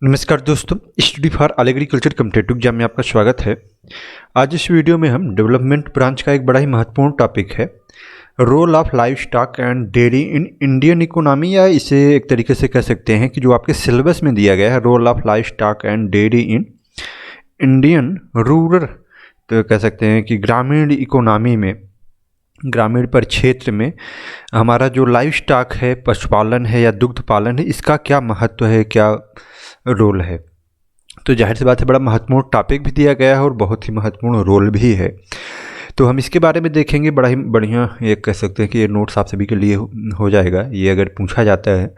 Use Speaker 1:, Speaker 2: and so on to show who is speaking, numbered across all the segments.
Speaker 1: नमस्कार दोस्तों, study for all agriculture competitive exam में आपका स्वागत है। आज इस वीडियो में हम डेवलपमेंट ब्रांच का एक बड़ा ही महत्वपूर्ण टॉपिक है, role of livestock and dairy in Indian economy, या इसे एक तरीके से कह सकते हैं कि जो आपके सिलेबस में दिया गया है, role of livestock and dairy in Indian rural, तो कह सकते हैं कि ग्रामीण इकोनॉमी में, ग्रामीण परिक्षेत्र में हमारा जो लाइव स्टॉक है, पशुपालन है या दुग्ध पालन है, इसका क्या महत्व है, क्या रोल है। तो जाहिर सी बात है, बड़ा महत्वपूर्ण टॉपिक भी दिया गया है और बहुत ही महत्वपूर्ण रोल भी है। तो हम इसके बारे में देखेंगे। बड़ा ही बढ़िया, ये कह सकते हैं कि ये नोट्स आप सभी के लिए हो जाएगा, ये अगर पूछा जाता है।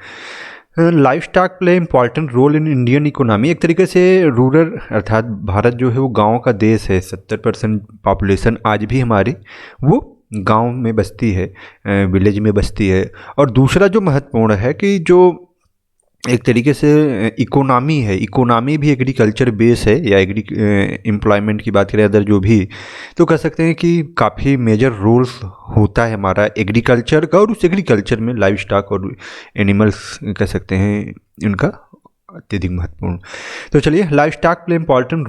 Speaker 1: Livestock play important role in Indian economy. एक तरीके से रूरल अर्थात भारत जो है वो गाँव का देश है। 70% पॉपुलेशन आज भी हमारी वो गांव में बसती है, विलेज में बसती है। और दूसरा जो महत्वपूर्ण है कि जो एक तरीके से इकोनॉमी है, इकोनॉमी भी एग्रीकल्चर बेस है, या एम्प्लॉयमेंट की बात करें अदर जो भी, तो कह सकते हैं कि काफ़ी मेजर रोल्स होता है हमारा एग्रीकल्चर का, और उस एग्रीकल्चर में लाइव स्टॉक और एनिमल्स कह सकते हैं इनका अत्यधिक महत्वपूर्ण। तो चलिए, livestock play important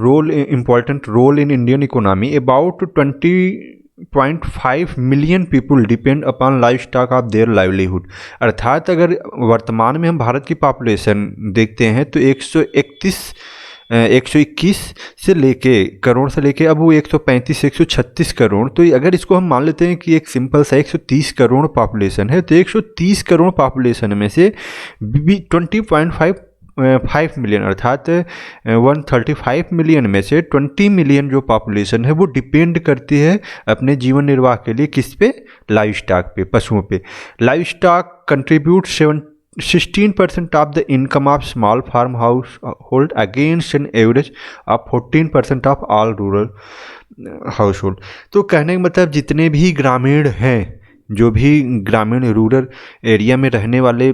Speaker 1: role in Indian economy. About 20.5 million people depend upon livestock of their livelihood. अर्थात अगर वर्तमान में हम भारत की पॉपुलेशन देखते हैं तो 121 से लेके करोड़ से लेके अब वो 135 136 करोड़। तो अगर इसको हम मान लेते हैं कि एक सिंपल सा 130 करोड़ पॉपुलेशन है, तो 130 करोड़ पॉपुलेशन में से 20.5 मिलियन अर्थात 135 मिलियन में से 20 मिलियन जो पॉपुलेशन है वो डिपेंड करती है अपने जीवन निर्वाह के लिए किस पे? लाइव स्टॉक पे, पशुओं पे। Livestock contribute 16% of the income of small farm household against an average of 14% of all rural household. तो कहने का मतलब जितने भी ग्रामीण हैं, जो भी ग्रामीण रूरल एरिया में रहने वाले,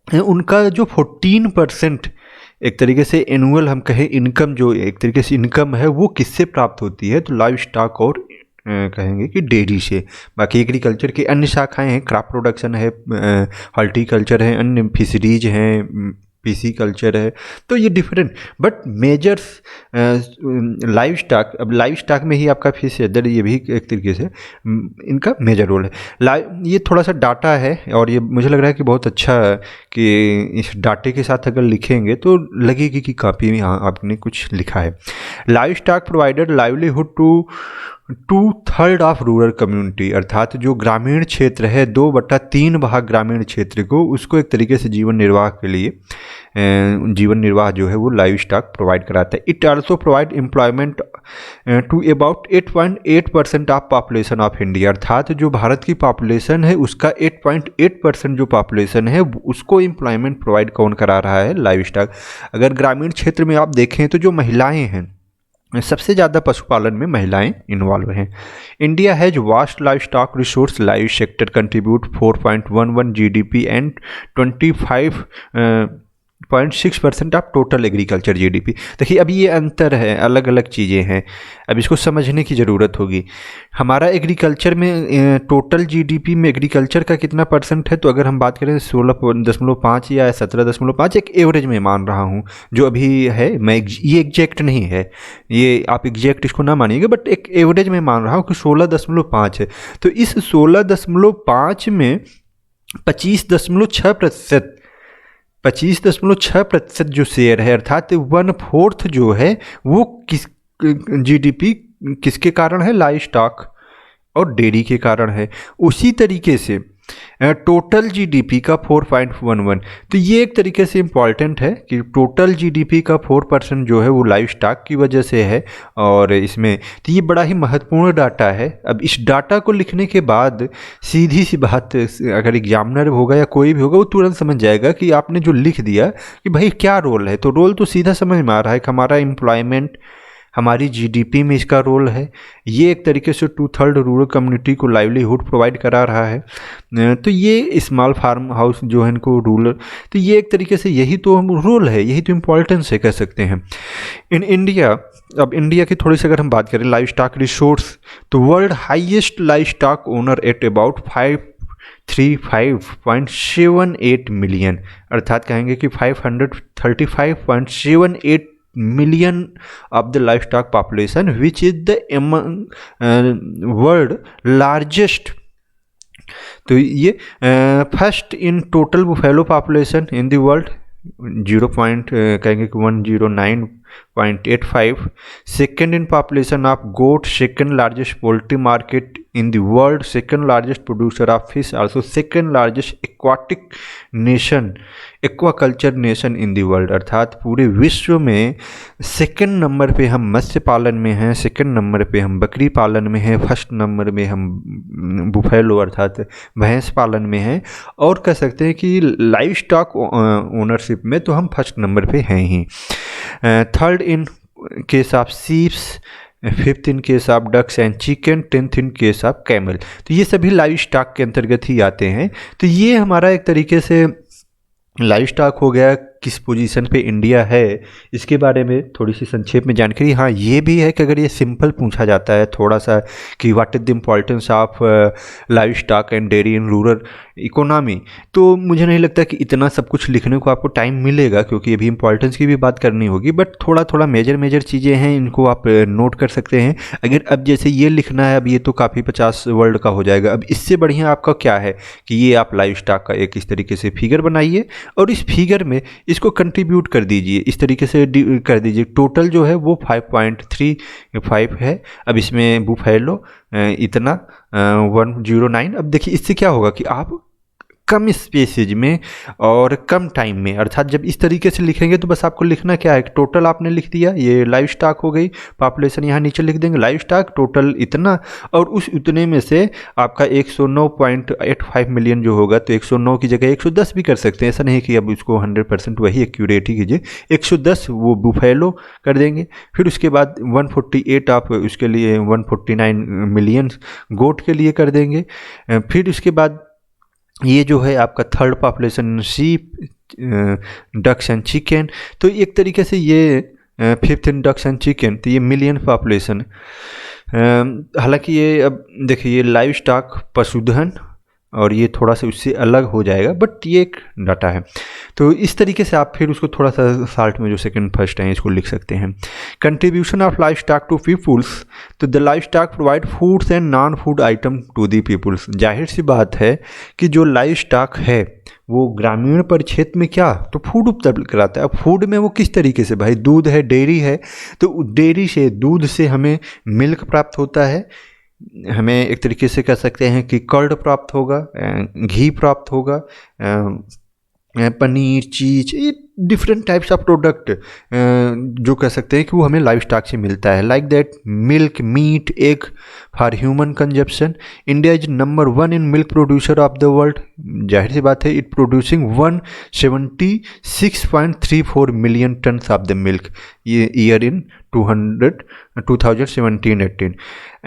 Speaker 1: उनका जो 14% एक तरीके से एनुअल हम कहें इनकम, जो एक तरीके से इनकम है वो किससे प्राप्त होती है? तो लाइव स्टॉक और कहेंगे कि डेयरी से। बाकी एग्रीकल्चर की अन्य शाखाएं हैं, क्रॉप प्रोडक्शन है, हॉर्टिकल्चर है, अन्य फिशरीज हैं, पीसी कल्चर है। तो ये different but measures live stock. अब लाइव स्टॉक में ही आपका फिश है, ये भी एक तरीके से इनका मेजर रोल है। ये थोड़ा सा डाटा है और ये मुझे लग रहा है कि बहुत अच्छा है कि इस डाटे के साथ अगर लिखेंगे तो लगेगी कि काफ़ी यहाँ आपने कुछ लिखा है। Livestock provided livelihood to 2/3 of rural community. अर्थात जो ग्रामीण क्षेत्र है, 2/3 भाग ग्रामीण क्षेत्र को, उसको एक तरीके से जीवन निर्वाह के लिए जीवन निर्वाह जो है वो लाइव स्टॉक प्रोवाइड कराता है। It also provide employment to about 8.8% of population of India. अर्थात जो भारत की पॉपुलेशन है उसका 8.8% जो पॉपुलेशन है उसको एम्प्लॉयमेंट प्रोवाइड कौन करा रहा है? Live stock. अगर ग्रामीण क्षेत्र में आप देखें तो जो महिलाएँ हैं, सबसे ज़्यादा पशुपालन में महिलाएं इन्वॉल्व हैं। India has vast live stock resource. Live sector contribute 4.11 GDP and 25.6% of total agriculture GDP. देखिए, अब ये अंतर है, अलग अलग चीज़ें हैं, अब इसको समझने की ज़रूरत होगी। हमारा एग्रीकल्चर में टोटल जीडीपी में एग्रीकल्चर का कितना परसेंट है? तो अगर हम बात करें 16.5 या 17.5, एक एवरेज में मान रहा हूँ जो अभी है, मैं ये एग्जैक्ट नहीं है, ये आप एग्जैक्ट इसको ना मानिएगा, बट एक एवरेज में मान रहा हूँ कि 16.5 है। तो इस 16.5 में 25.6% जो शेयर है, अर्थात 1/4 जो है वो किस जीडीपी किसके कारण है? लाइव स्टॉक और डेयरी के कारण है। उसी तरीके से टोटल जीडीपी का 4.11। तो ये एक तरीके से इम्पॉर्टेंट है कि टोटल जीडीपी का 4% जो है वो लाइव स्टॉक की वजह से है। और इसमें तो ये बड़ा ही महत्वपूर्ण डाटा है। अब इस डाटा को लिखने के बाद सीधी सी बात, अगर एग्जामिनर होगा या कोई भी होगा वो तुरंत समझ जाएगा कि आपने जो लिख दिया कि भाई क्या रोल है। तो रोल तो सीधा समझ में आ रहा है कि हमारा एम्प्लॉयमेंट, हमारी जीडीपी में इसका रोल है। ये एक तरीके से 2/3 रूरल कम्युनिटी को लाइवलीहुड प्रोवाइड करा रहा है। तो ये स्मॉल फार्म हाउस जो है इनको रूरल, तो ये एक तरीके से यही तो रोल है, यही तो इम्पोर्टेंस है, कह सकते हैं। इन इंडिया, अब इंडिया की थोड़ी सी अगर हम बात करें लाइव स्टॉक रिसोर्स, तो world highest livestock owner at about 535.78 million, अर्थात कहेंगे कि 535.78 million of the life stock population which is the world largest. तो ये first in total buffalo population in the world 109.85, second in population of goat, second largest poultry market in the world, second largest producer of fish, also second largest aquatic nation, aquaculture nation in the world, अर्थात पूरे विश्व में second number पे हम मत्स्य पालन में हैं, second number पे हम बकरी पालन में हैं, फर्स्ट नंबर में हम बुफेलो अर्थात भैंस पालन में हैं, और कह सकते हैं कि लाइव स्टॉक ओनरशिप में तो हम फर्स्ट नंबर पे हैं ही। Third in case of sheeps, fifth in case of ducks and chicken, tenth in case of camel. तो ये सभी लाइव स्टॉक के अंतर्गत ही आते हैं। तो ये हमारा एक तरीके से लाइव स्टॉक हो गया। किस पोजीशन पे इंडिया है इसके बारे में थोड़ी सी संक्षेप में जानकारी। हाँ, ये भी है कि अगर ये सिंपल पूछा जाता है थोड़ा सा कि what is the importance of livestock and dairy in rural economy, तो मुझे नहीं लगता कि इतना सब कुछ लिखने को आपको टाइम मिलेगा, क्योंकि अभी इम्पोर्टेंस की भी बात करनी होगी। बट थोड़ा थोड़ा मेजर चीज़ें हैं, इनको आप नोट कर सकते हैं। अगर अब जैसे ये लिखना है, अब ये तो काफ़ी 50 वर्ड का हो जाएगा। अब इससे बढ़िया आपका क्या है कि ये आप लाइव स्टॉक का एक इस तरीके से फिगर बनाइए और इस फिगर में इसको कंट्रीब्यूट कर दीजिए, इस तरीके से कर दीजिए। टोटल जो है वो 5.35 है। अब इसमें बुफेलो इतना 109। अब देखिए इससे क्या होगा कि आप कम स्पेसेज में और कम टाइम में, अर्थात जब इस तरीके से लिखेंगे तो बस आपको लिखना क्या है, टोटल आपने लिख दिया, ये लाइव स्टॉक हो गई, पॉपुलेशन यहाँ नीचे लिख देंगे, लाइव स्टॉक टोटल इतना, और उस उतने में से आपका 109.85 मिलियन जो होगा, तो 109 की जगह 110 भी कर सकते हैं। ऐसा नहीं कि अब उसको 100% वही एक्यूरेट ही कीजिए, 110 वो बुफेलो कर देंगे। फिर उसके बाद 148 आप उसके लिए 149 मिलियन गोट के लिए कर देंगे। फिर उसके बाद ये जो है आपका third population sheep, ducks and chicken, तो एक तरीके से ये fifth in ducks and chicken, तो ये मिलियन पॉपुलेशन। हालांकि ये अब देखिए ये लाइव स्टॉक पशुधन और ये थोड़ा सा उससे अलग हो जाएगा, बट ये एक डाटा है। तो इस तरीके से आप फिर उसको थोड़ा सा साल्ट में जो सेकंड फर्स्ट है इसको लिख सकते हैं। Contribution of livestock to peoples, तो the livestock provide foods and non food item to the peoples. जाहिर सी बात है कि जो लाइव स्टॉक है वो ग्रामीण परिक्षेत्र में क्या तो फूड उपलब्ध कराता है। अब फूड में वो किस तरीके से, भाई दूध है, डेयरी है, तो डेयरी से, दूध से हमें मिल्क प्राप्त होता है, हमें एक तरीके से कह सकते हैं कि कर्ड प्राप्त होगा, घी प्राप्त होगा, पनीर, चीज, ये डिफरेंट टाइप्स ऑफ प्रोडक्ट जो कह सकते हैं कि वो हमें लाइव स्टॉक से मिलता है। Like that milk, meat, egg for human consumption. India is number 1 in milk producer of the world. जाहिर सी बात है, it producing 176.34 million tons of the milk ये year in 2017-18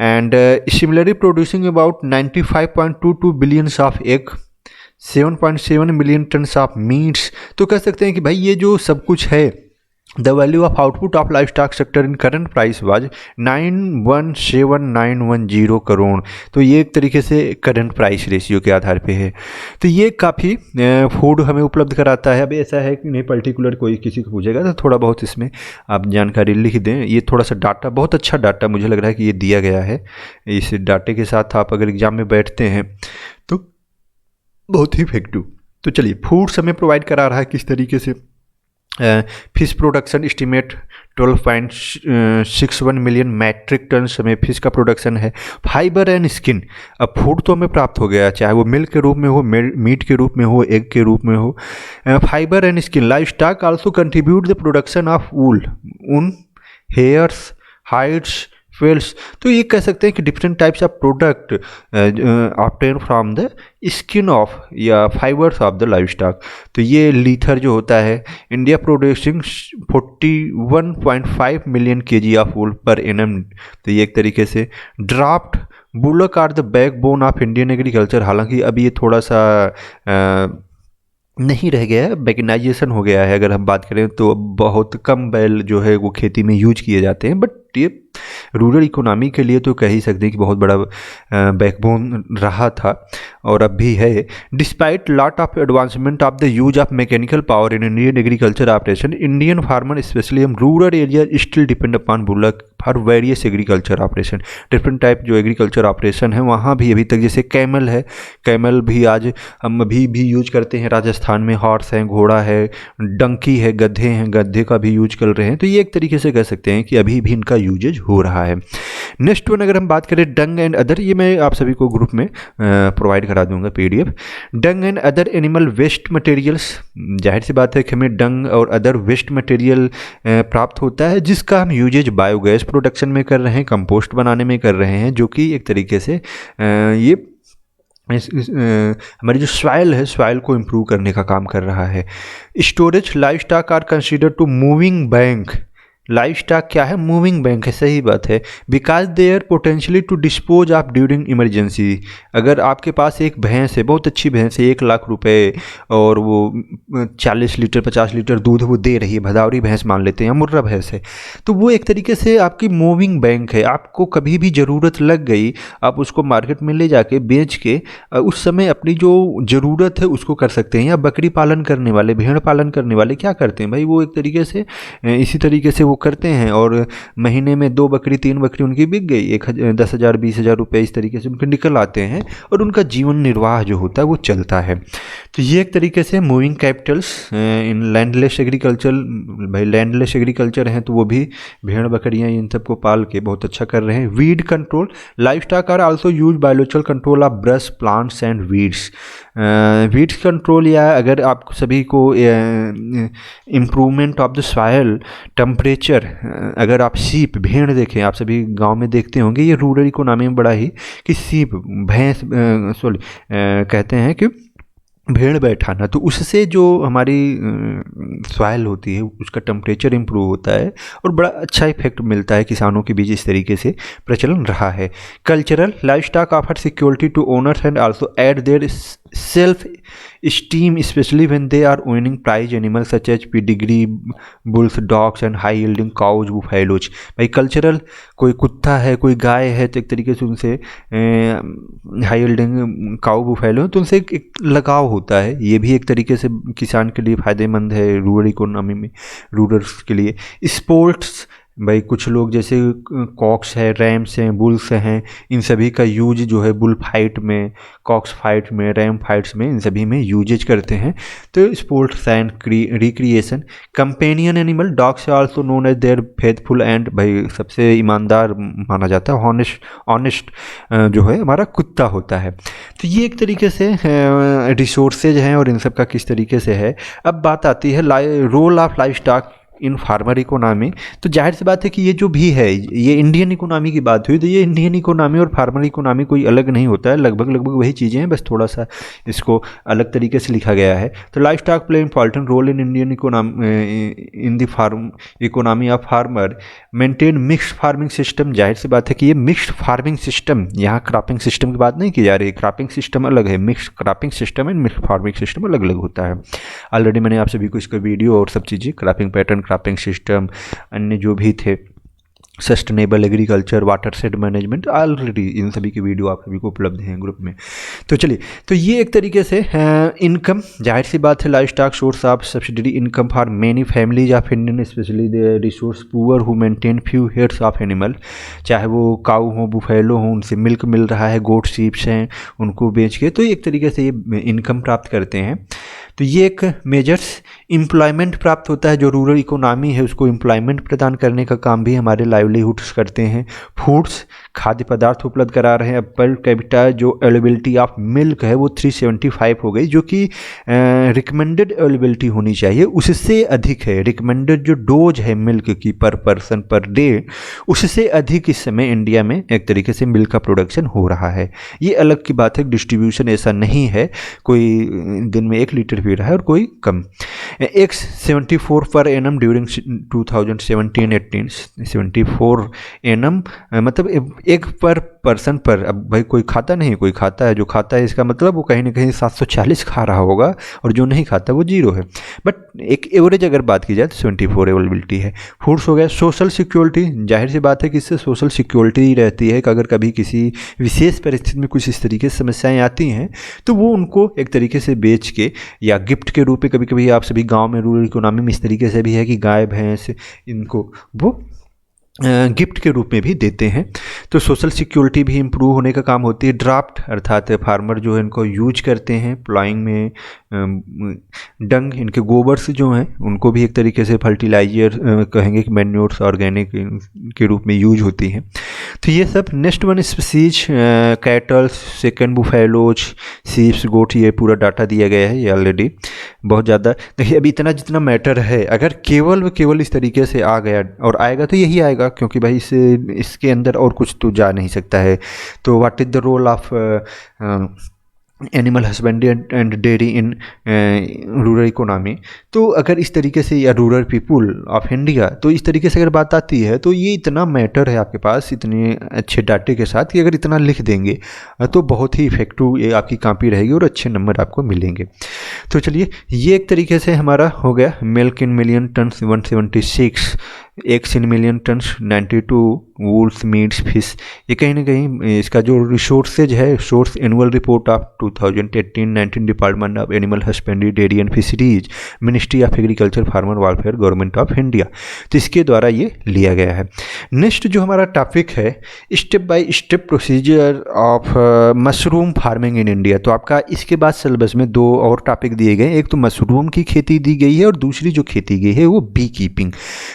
Speaker 1: and similarly producing about 95.22 billions of egg, 7.7 million tons of meats। तो कह सकते हैं कि भाई ये जो सब कुछ है, the value of output of live stock sector in current price was 917910 crore. तो ये एक तरीके से करंट प्राइस रेशियो के आधार पे है। तो ये काफ़ी फूड हमें उपलब्ध कराता है। अभी ऐसा है कि नहीं पर्टिकुलर कोई किसी को पूछेगा तो थोड़ा बहुत इसमें आप जानकारी लिख दें। ये थोड़ा सा डाटा, बहुत अच्छा डाटा मुझे लग रहा है कि ये दिया गया है। इस डाटे के साथ आप अगर एग्जाम में बैठते हैं तो बहुत ही इफेक्टिव। तो चलिए, फूड्स हमें प्रोवाइड करा रहा है किस तरीके से। Fish production estimate 12.61 million metric ton हमें फिश का प्रोडक्शन है। फाइबर एंड स्किन, अब फूड तो हमें प्राप्त हो गया, चाहे वो मिल्क के रूप में हो, मीट के रूप में हो, एग के रूप में हो। Fibre and skin, live stock also contribute the production of wool, ऊन, हेयर्स, हाइड्स, फेल्स। तो ये कह सकते हैं कि different types of product obtain from the skin of या fibres of the livestock. तो ये लीथर जो होता है, India producing 41.5 million kg of wool per annum. तो ये एक तरीके से draft bullock are the backbone of Indian agriculture. हालांकि अभी ये थोड़ा सा नहीं रह गया है, मैकेनाइजेशन हो गया है। अगर हम बात करें तो बहुत कम बैल जो है वो खेती में यूज किए जाते हैं, बट ये रूरल इकोनॉमी के लिए तो कह ही सकते हैं कि बहुत बड़ा बैकबोन रहा था और अब भी है। Despite lot of advancement of the use of mechanical power in Indian agriculture operation, Indian farmer specially हम rural area still depend upon bullock for various agriculture operation. Different type जो एग्रीकल्चर ऑपरेशन है वहाँ भी अभी तक, जैसे camel है, camel भी आज हम अभी भी यूज करते हैं राजस्थान में, हॉर्स है, घोड़ा है, डंकी है, गधे हैं, गधे का भी यूज कर रहे हैं। तो ये एक तरीके से कह सकते हैं कि अभी भी इनका यूजेज हो रहा है। नेक्स्ट वन अगर हम बात करें डंग एंड अदर, ये मैं आप सभी को ग्रुप में प्रोवाइड करा दूंगा PDF। Dung and other animal waste materials, जाहिर सी बात है कि हमें डंग और अदर वेस्ट मटेरियल प्राप्त होता है जिसका हम यूजेज बायोगैस प्रोडक्शन में कर रहे हैं, कंपोस्ट बनाने में कर रहे हैं, जो कि एक तरीके से ये हमारी जो सॉइल है, सॉइल को इम्प्रूव करने का काम कर रहा है। Storage livestock are consider to moving bank, livestock क्या है, मूविंग बैंक है, सही बात है। Because they are potentially to dispose of during emergency. अगर आपके पास एक भैंस है, बहुत अच्छी भैंस है, 1 लाख रुपए और वो 40 लीटर 50 लीटर दूध वो दे रही है, भदावरी भैंस मान लेते हैं या मुर्रा भैंस है, तो वो एक तरीके से आपकी मूविंग बैंक है। आपको कभी भी ज़रूरत लग गई, आप उसको मार्केट में ले जाके बेच के उस समय अपनी जो ज़रूरत है उसको कर सकते हैं। या बकरी पालन करने वाले, भेड़ पालन करने वाले क्या करते हैं भाई, वो एक तरीके से इसी तरीके से वो करते हैं और महीने में 2 बकरी 3 बकरी उनकी बिक गई, 10,000 20,000 रुपये इस तरीके से उनके निकल आते हैं और उनका जीवन निर्वाह जो होता है वो चलता है। तो ये एक तरीके से मूविंग कैपिटल्स इन लैंडलेस एग्रीकल्चर, भाई लैंडलेस एग्रीकल्चर हैं तो वो भी भेड़ बकरियां इन सबको पाल के बहुत अच्छा कर रहे हैं। Weed control, life stock are also use biological control of brush plants and weeds. Weeds control, या अगर आप सभी को improvement of the soil temperature, अगर आप सीप भेड़ देखें, आप सभी गांव में देखते होंगे, ये रूरल इकोनॉमी में बड़ा ही कि सीप भैंस कहते हैं कि भेड़ बैठाना, तो उससे जो हमारी सॉइल होती है उसका टेम्परेचर इम्प्रूव होता है और बड़ा अच्छा इफेक्ट मिलता है किसानों के बीच, इस तरीके से प्रचलन रहा है। Cultural, livestock offer security to owners and also add their self esteem especially when they are winning prize animal such as pedigree, bulls, dogs and high yielding cows, buffaloes. भाई कल्चरल, कोई कुत्ता है, कोई गाय है, तो एक तरीके से उनसे हाई यील्डिंग काउ बुफैलो, तो उनसे एक लगाव होता है। ये भी एक तरीके से किसान के लिए फ़ायदेमंद है रूरल इकोनॉमी में, रूरल्स के लिए। स्पोर्ट्स, भाई कुछ लोग जैसे कॉक्स है, रैम्स हैं, बुल्स हैं, इन सभी का यूज जो है बुल फाइट में, कॉक्स फाइट में, रैम फाइट्स में, इन सभी में यूजेज करते हैं। तो sports and recreation. Companion animal, dogs also known as their faithful and, भाई सबसे ईमानदार माना जाता है, ऑनेस्ट जो है हमारा कुत्ता होता है। तो ये एक तरीके से रिसोर्सेज हैं और इन सब का किस तरीके से है। अब बात आती है role of life stock in farmer economy. तो जाहिर सी बात है कि ये जो भी है, ये इंडियन इकोनॉमी की बात हुई, तो ये इंडियन इकोनॉमी और फार्मर इकोनॉमी कोई अलग नहीं होता है, लगभग वही चीज़ें हैं, बस थोड़ा सा इसको अलग तरीके से लिखा गया है। तो life stock play important role in Indian economy, in the farm economy of farmer, maintain mixed farming system. जाहिर सी बात है कि ये मिक्स्ड फार्मिंग सिस्टम, यहाँ क्रॉपिंग सिस्टम की बात नहीं की जा रही, क्रॉपिंग सिस्टम अलग है, mixed cropping system and mixed farming system अलग अलग होता है। ऑलरेडी मैंने आप सभी को इसका वीडियो और सब चीज़ें, क्रॉपिंग पैटर्न, क्रॉपिंग सिस्टम, अन्य जो भी थे, sustainable agriculture, water set management, already in सभी के वीडियो आप सभी को उपलब्ध हैं ग्रुप में। तो चलिए, तो ये एक तरीके से इनकम, जाहिर सी बात है life stock source of subsidiary income for many families of Indian, specially the resource poor who maintain few heads of animal, चाहे वो काऊ हो, बुफैलो हो, उनसे मिल्क मिल रहा है, गोट शीप्स हैं, उनको बेच के तो एक तरीके से ये इनकम प्राप्त करते हैं। तो ये एक मेजर्स एम्प्लॉयमेंट प्राप्त होता है, जो रूरल इकोनॉमी है उसको एम्प्लॉयमेंट प्रदान करने का काम भी हमारे लाइवलीहुड्स करते हैं। फूड्स, खाद्य पदार्थ उपलब्ध करा रहे हैं। पर कैपिटा जो अवेलेबिलिटी ऑफ मिल्क है वो 375 हो गई, जो कि रिकमेंडेड अवेलेबिलिटी होनी चाहिए, उससे अधिक है। रिकमेंडेड जो डोज है मिल्क की पर पर्सन पर डे, उससे अधिक इस समय इंडिया में एक तरीके से मिल्क का प्रोडक्शन हो रहा है। ये अलग की बात है, डिस्ट्रीब्यूशन ऐसा नहीं है, कोई दिन में 1 लीटर पी रहा है और कोई कम। X74 per annum during 2017-18, 74 annum मतलब एक पर पर्सन पर। अब भाई कोई खाता नहीं, कोई खाता है, जो खाता है इसका मतलब वो कहीं ना कहीं 740 खा रहा होगा, और जो नहीं खाता वो 0 है। बट एक एवरेज अगर बात की जाए तो 74 अवेलेबिलिटी है। फूड्स हो गया। सोशल सिक्योरिटी, जाहिर सी बात है कि इससे सोशल सिक्योरिटी रहती है कि अगर कभी किसी विशेष परिस्थिति में कुछ इस तरीके से समस्याएं आती हैं तो वो उनको एक तरीके से बेच के या गिफ्ट के रूप में, कभी कभी आप सभी गांव में रूरल इकोनॉमी में इस तरीके से भी है कि गाय भैंस इनको वो गिफ्ट के रूप में भी देते हैं। तो सोशल सिक्योरिटी भी इम्प्रूव होने का काम होती है। ड्राफ्ट अर्थात फार्मर जो है इनको यूज करते हैं प्लॉइंग में। डंग, इनके गोबर से जो हैं उनको भी एक तरीके से फर्टिलाइजर कहेंगे कि मैन्योर्स ऑर्गेनिक के रूप में यूज होती हैं। तो ये सब। Next one species, cattles, second buffaloes, sheeps, goat, ये पूरा डाटा दिया गया है ये ऑलरेडी। बहुत ज़्यादा देखिए, अभी इतना जितना मैटर है अगर केवल इस तरीके से आ गया और आएगा तो यही आएगा, क्योंकि भाई इसके अंदर और कुछ तो जा नहीं सकता है। तो what is the role of animal husbandry and dairy in rural economy. तो अगर इस तरीके से, या रूरल पीपुल ऑफ इंडिया, तो इस तरीके से अगर बात आती है तो ये इतना मैटर है आपके पास इतने अच्छे डाटे के साथ कि अगर इतना लिख देंगे तो बहुत ही इफेक्टिव ये आपकी कॉपी रहेगी और अच्छे नंबर आपको मिलेंगे। तो चलिए, ये एक तरीके से हमारा हो गया। Milk in million turns 176, eggs in million turns 92, wools, meets, fish. ये कहीं ना कहीं इसका जो रिसोर्सेज है, source annual report of 2018-19 department of animal husbandry, dairy and fisheries, ministry of agriculture, farmer welfare, government of India. तो इसके द्वारा ये लिया गया है। नेक्स्ट जो हमारा टॉपिक है, step by step procedure of mushroom farming in India. तो आपका इसके बाद सिलेबस में 2 और टॉपिक दिए गए, एक तो मशरूम की खेती दी गई है और दूसरी जो खेती गई है वो बी कीपिंग।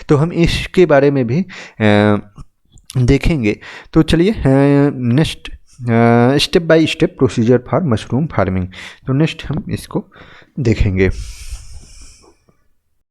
Speaker 1: तो हम इसके बारे में भी देखेंगे। तो चलिए, next step by step procedure for mushroom farming. तो नेक्स्ट हम इसको देखेंगे।